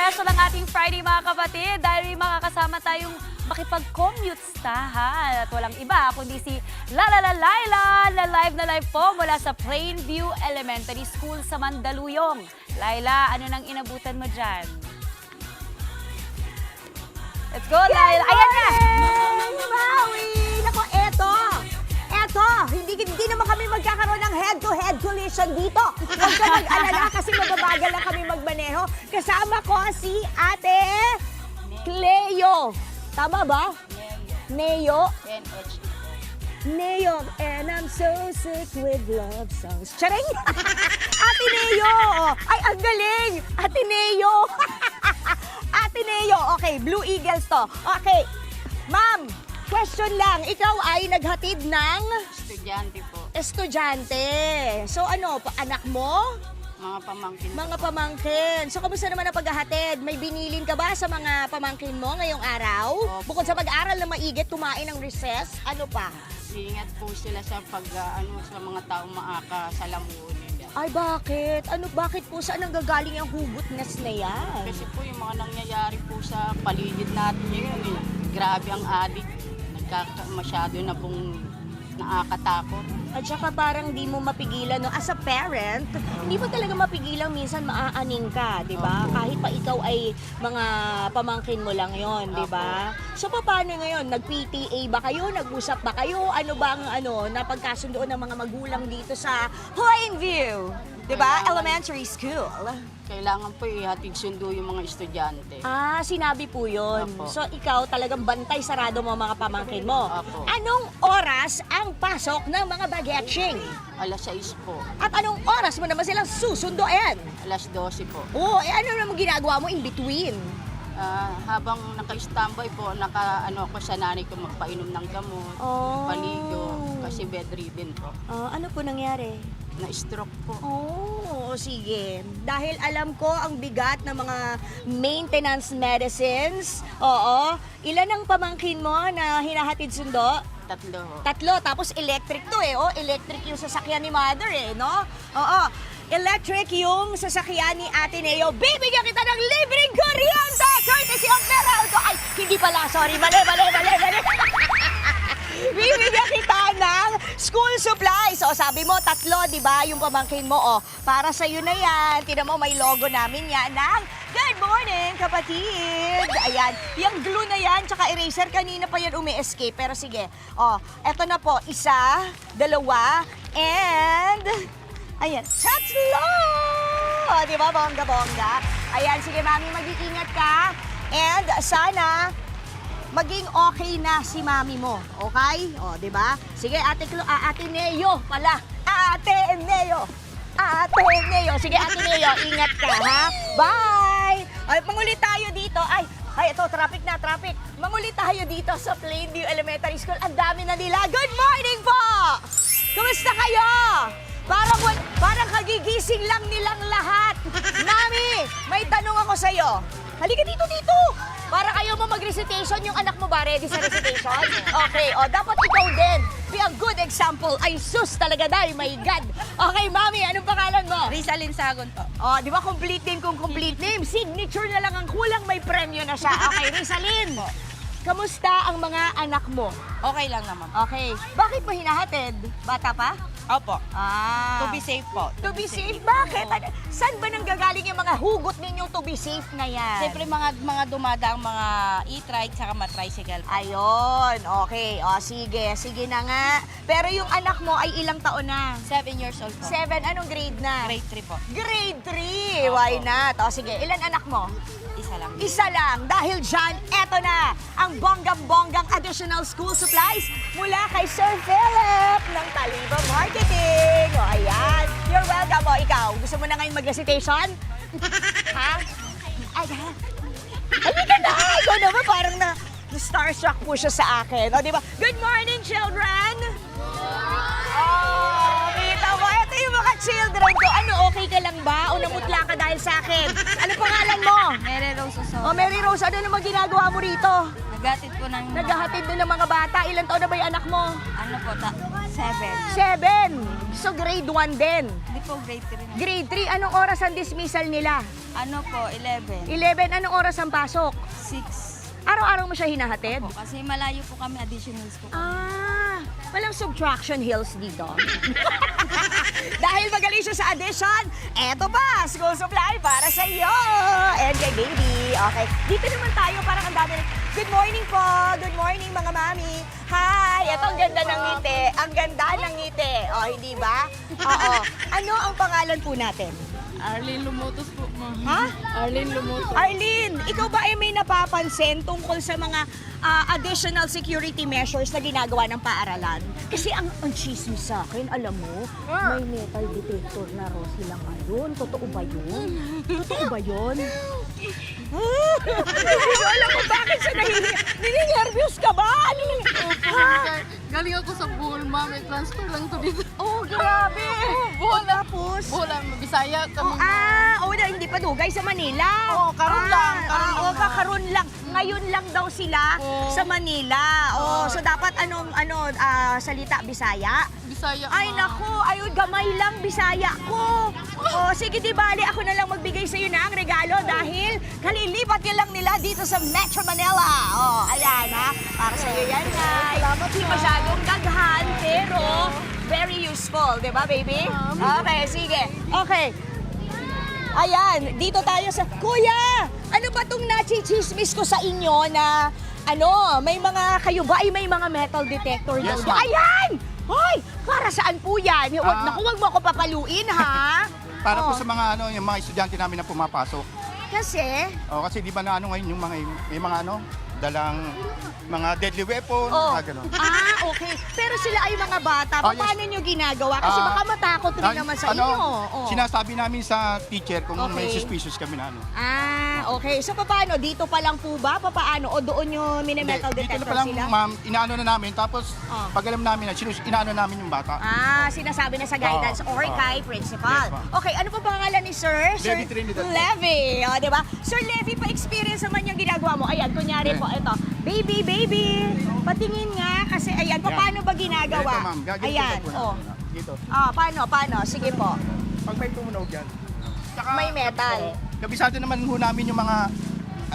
espesyal ng ating Friday mga kapatid dahil may makakasama tayong makipag-commute-stahan at walang iba kundi si Laila na live po mula sa Plainview Elementary School sa Mandaluyong. Laila, ano nang inabutan mo dyan? Let's go, Laila! Ayan na! Maui! Nako, eto! Hindi naman kami magkakaroon ng head-to-head collision dito. Huwag ka mag-alala kasi mababagal lang kami magmaneho. Kasama ko si Ate Cleo. Tama ba? Neo. Neo. And I'm so sick with love songs. Charing! Ate Neo! Ay, ang galing! Ate Neo! Ate Neo. Okay, Blue Eagles to. Okay. Ma'am, question lang. Ikaw ay naghatid ng Estudyante po. estudyante. So ano, anak mo? Mga pamangkin. Mga pamangkin. So kamusta naman ang paghahatid? May binilin ka ba sa mga pamangkin mo ngayong araw? Opo. Bukod sa pag-aral na maigit, kumain ng recess, ano pa? Ingat po sila sa sa mga taong maakasalamunin. Ay, bakit? Bakit po? Saan ang gagaling ang hugotness na yan? Kasi po yung mga nangyayari po sa paligid natin ngayon eh. Grabe ang addict. Masyado na pong nakakatakot. At saka parang di mo mapigilan, no? As a parent, hindi mo talaga mapigilan minsan maaaning ka, di ba? Opo. Kahit pa ikaw ay mga pamangkin mo lang yon, di ba? So paano ngayon? Nag-PTA ba kayo? Nag-usap ba kayo? Ano ba ang napagkasundoan ng mga magulang dito sa Plainview? Di ba? Kailangan- Elementary school. Kailangan po ihatid sundo yung mga estudyante. Ah, sinabi po yun. Opo. So ikaw talagang bantay sarado mo ang mga pamangkin mo. Opo. Anong oras ang pasok ng mga bagetching? Alas 6 po. At anong oras mo naman silang susunduin? Alas 12 po. Oo, ano naman ginagawa mo in between? Habang naka-standby po, ako sa nanay ko magpainom ng gamot, paligo, kasi bedridden po. Ano po nangyari? Na-stroke po. Oh, sige. Dahil alam ko ang bigat ng mga maintenance medicines. Oo. Ilan ang pamangkin mo na hinahatid sundo? 3. Tatlo. Tapos electric to eh. Oh, electric yung sasakyan ni mother eh, no? Oo. Electric yung sasakyan ni Ate Neo. Bibigyan kita ng libreng kuryente! Courtesy of Meralco! Ay, hindi pala. Sorry. Mali. Bibigyan kita ng school supplies. O, sabi mo, 3, di ba? Yung pamangkin mo, para sa'yo na yan. Tignan mo, may logo namin yan ng Good morning, kapatid! Ayan, yung glue na yan, tsaka eraser, kanina pa yan umi-escape. Pero sige, eto na po, 1, 2, and... Ayan, 3! Di ba, bongga-bongga? Ayan, sige, mami, mag-iingat ka. And sana maging okay na si mami mo. Okay? Di ba? Sige, Ate Neo pala. Ate Neo. Sige, Ate Neo, ingat ka, ha? Bye! Ay, mangulit tayo dito. Ay, ito, traffic na, traffic. Mangulit tayo dito sa Plainview Elementary School. Ang dami na nila. Good morning po! Kumusta kayo? Parang kagigising lang nilang lahat. Mami, may tanong ako sa'yo. Halika dito. Para kayo mo mag-recitation, yung anak mo ba ready sa recitation? Okay, dapat ikaw din. Be a good example. Ay, sus talaga dahil, my God. Okay, Mami, anong pangalan mo? Rizalyn Sagon po. Di ba complete name kung complete name? Signature na lang ang kulang, may premyo na siya. Okay, Rizalyn. Kamusta ang mga anak mo? Okay lang naman. Okay. Bakit mo hinahatid? Bata pa? Opo. Ah. To be safe po. To be safe? Bakit? Saan ba nanggagaling yung mga hugot ninyong to be safe na yan? Siyempre mga dumadaang mga e-trike saka tricycle po. Ayun, okay. Sige na nga. Pero yung anak mo ay ilang taon na? 7 years old po. 7, anong grade na? Grade 3 po. Grade 3, Opo. why not? Sige, ilan anak mo? Isa lang. Isa lang. Dahil dyan, eto na ang bonggang-bonggang additional school supplies mula kay Sir Philip ng Taliba Marketing. Ayan. You're welcome. Ikaw, gusto mo na ngayon mag-recitation? Ha? Ayan. Halika na! Ikaw naman parang na-starstruck po siya sa akin. Di ba? Good morning, children! Kita mo. Ito yung mga children ko. Ano, okay ka lang ba? O namutla ka dahil sa akin? Ano pangalan mo? Mary Rose Osorio. Mary Rose, ano naman ginagawa mo rito? Naghatid po ng Naghahatid din ng mga bata. Ilan taon na ba yung anak mo? ano po, 7. 7. So grade 1 din. Hindi po grade 3 na. Grade 3, anong oras ang dismissal nila? Ano po, 11. 11, anong oras ang pasok? 6 Araw-araw mo siya hinahatid? po. Kasi malayo po kami, additionals po. Walang subtraction hills dito. Dahil magaling siya sa addition, eto pa, school supply para sa iyo. And kay baby. Okay. Dito naman tayo, parang ang dami. Good morning po. Good morning, mga mami. Hi. Eto, ang ganda ng ngiti. Ang ganda ng ngiti. O, hindi ba? Oo. Ano ang pangalan po natin? Arlene Lumutos po, ma'am. Ha? Arlene Lumutos. Arlene, ikaw ba ay may napapansin tungkol sa mga additional security measures na ginagawa ng paaralan? Kasi ang chismis sa akin, alam mo, may metal detector na raw sila ngayon. Totoo ba yun? Totoo ba yun? Hindi ko alam kung bakit siya nininervyos ka ba? Ha? Galing ako sa Bohol, ma'am. May transfer lang to dito. Oh, grabe! Bohol. Tapos? Bohol, Bisaya kami. Hindi pa dugay sa Manila. Oo, karon lang, karon lang. Karon lang. Ngayon lang daw sila Oo. sa Manila. So dapat salita Bisaya? Bisaya, Ay ma'am. naku, ayun gamay lang Bisaya ko. Sige di bali, ako na lang magbigay sa iyo ng regalo dahil kalilipat ka lang nila dito sa Metro Manila. Ayan ha. Para sa iyo yan, Nay. Hindi masyadong daghan, pero very useful, di ba, baby? Okay, sige. Okay. Ayan, dito tayo sa... Kuya! Ano ba itong nachichismis ko sa inyo na may mga kayo ba ay may mga metal detector Yes, daw? ma'am. Ayan! Hoy! Para saan po yan? Naku, wag mo ako papaluin, ha? Para po sa mga yung mga estudyante namin na pumapasok. Kasi... Kasi di ba na ngayon yung mga may mga dalang mga deadly weapon, mga ganun. Okay. Pero sila ay mga bata. Ah, yes. Paano nyo ginagawa? Kasi baka matakot rin naman sa inyo. Sinasabi namin sa teacher kung may Okay. suspicious kami na Okay. So, paano? Dito pa lang po ba? Paano? O doon nyo mini-metal Dito detector na pa lang, sila? ma'am, inaano na namin. Tapos, pag alam namin na, inaano namin yung bata. Sinasabi na sa guidance or kay principal. Yes, ma'am. Okay, ano pa pangalan ni Sir? Levi Trinidad. Levi, di ba? Sir Levi, pa-experience naman yung ginagawa mo. Ayan, kunyari po, ito. Baby, patingin nga. Kasi, ayan, paano ba ginagawa? Ito, ma'am, gagawin Ayan, ko po na. Dito. paano? Sige po. Pag may tumunog yan. Tsaka, May metal. Kabisado naman ho namin yung mga,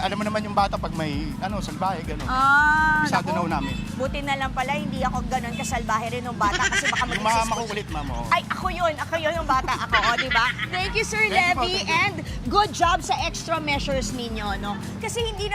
alam mo naman yung bata pag may, salbahe, gano'n. Kabisado naku. na ho namin. Buti na lang pala, hindi ako ganun kasalbahe rin ng bata kasi baka Yung maging mga suspicious. makukulit, ma'am. Ay, ako yun yung bata ako, di ba? Thank you, Sir Thank you po, Levi, thank you. and good job sa extra measures ninyo, no? Kasi hindi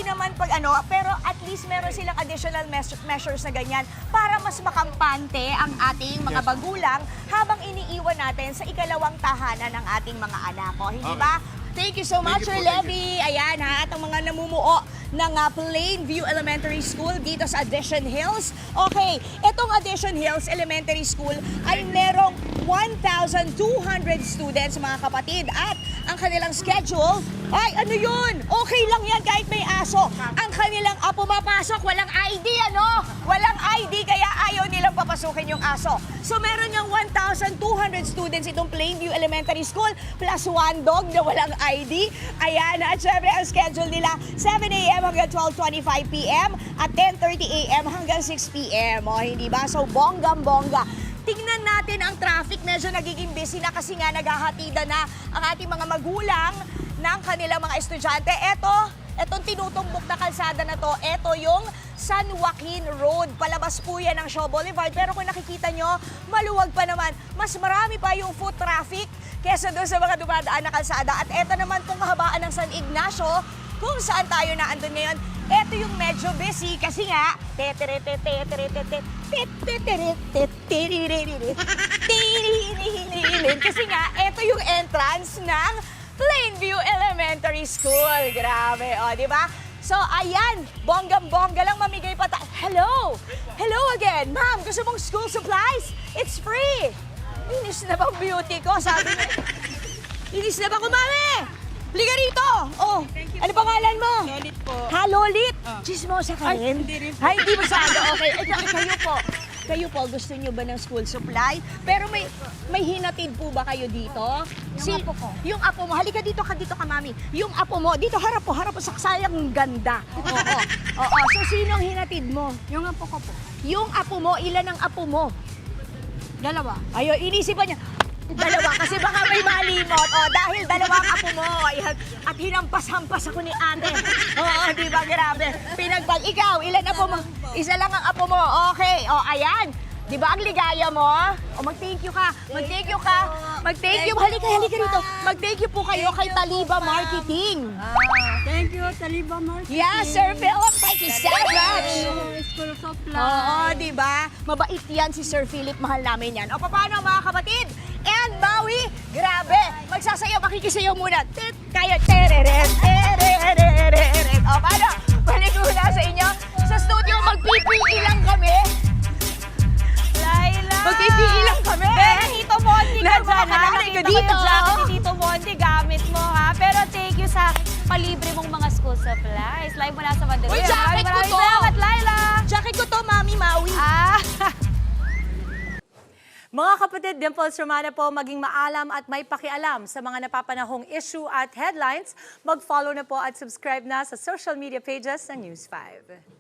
naman pag pero at least meron silang additional measures na ganyan para mas makampante ang ating mga Yes. magulang habang iniiwan natin sa ikalawang tahanan ng ating mga anak, hindi Okay. ba? Thank you so much, Thank Sir you po, thank Levi. Ayan ha, at ang mga namumuo ng Plainview Elementary School dito sa Addition Hills. Okay, itong Addition Hills Elementary School ay merong 1,200 students, mga kapatid. At ang kanilang schedule, ay ano yun? Okay lang yan kahit may aso. Ang kanilang pumapasok, walang ID, Walang ID, kaya ayaw nilang papasukin yung aso. So meron yung 1,200 students itong Plainview Elementary School plus one dog na walang ID. Ayan, at syempre ang schedule nila 7 a.m. hanggang 12:25 p.m. at 10:30 a.m. hanggang 6 p.m. Hindi ba? So bonggang-bongga. Tingnan natin ang traffic, medyo nagiging busy na kasi nga naghahatida na ang ating mga magulang ng kanilang mga estudyante. Etong tinutumbok na kalsada na to, ito yung San Joaquin Road. Palabas po yan ng Shaw Boulevard. Pero kung nakikita nyo, maluwag pa naman. Mas marami pa yung foot traffic kesa doon sa mga dumadaan na kalsada. At eto naman pong kahabaan ng San Ignacio, kung saan tayo na andun ngayon, eto yung medyo busy kasi nga, kasi nga, eto yung entrance ng Plainview Elementary School. Grabe, di ba? So, ayan, bonggang-bongga lang mamigay pa Hello! Hello again! Ma'am, gusto mong school supplies? It's free! Inis na bang beauty ko? Sabi niya. Inis na ba ko, mami? Liga rito! Ano pangalan mo? Lolit po. Ha, Lolit? Chismosa ka rin? hindi rin po. Ay, hindi masyado. Okay, kayo po. Kayo po, gusto niyo ba ng school supply? Pero may hinatid po ba kayo dito? Yung apo ko. Yung apo mo. Halika dito ka, mami. Yung apo mo, dito harap po, sa sayang ganda. Oo. So, sino ang hinatid mo? Yung apo ko po. Yung apo mo, ilan ang apo mo? Dalawa. Ayun, inisipan niya. Dalawa, kasi baka may malimot. O, dahil dalawa ang apo mo. Ayan. At hinampas-hampas ako ni ate. Oo, di ba? Grabe. Ikaw, ilan apo mo? Isa lang ang apo mo. Okay. O, ayan. Di ba ang ligaya mo? O, mag-thank you ka. Mag-thank you ka. Mag-thank you. Halika rito. Mag-thank you po kayo kay Taliba Marketing. Thank you, Taliba Marketing. Yes, Sir Philip. Thank you so much. School of Supply. Oo, di ba? Mabait yan si Sir Philip. Mahal namin yan. O, paano mga kapatid? And Maui, grabe. Magsasayaw, makikisayaw muna. Kaya, tereret. O, paano? Balik muna sa inyo. Sa studio, magpipili lang kami. Laila! Magpipili lang kami. Tito Monty ka dyan, ha? Napakalaga Nakita ka ko dito. yung jacket ni Tito Monty, gamit mo, ha? Pero thank you sa palibre mong mga school supplies. Live mo na sa Mandaluyong. Uy, jacket ko Maraming to. salamat, Laila! Jacket ko to, Mami Maui. Ah! Mga kapatid, Dimples Romana po, maging maalam at may pakialam sa mga napapanahong issue at headlines. Mag-follow na po at subscribe na sa social media pages ng News 5.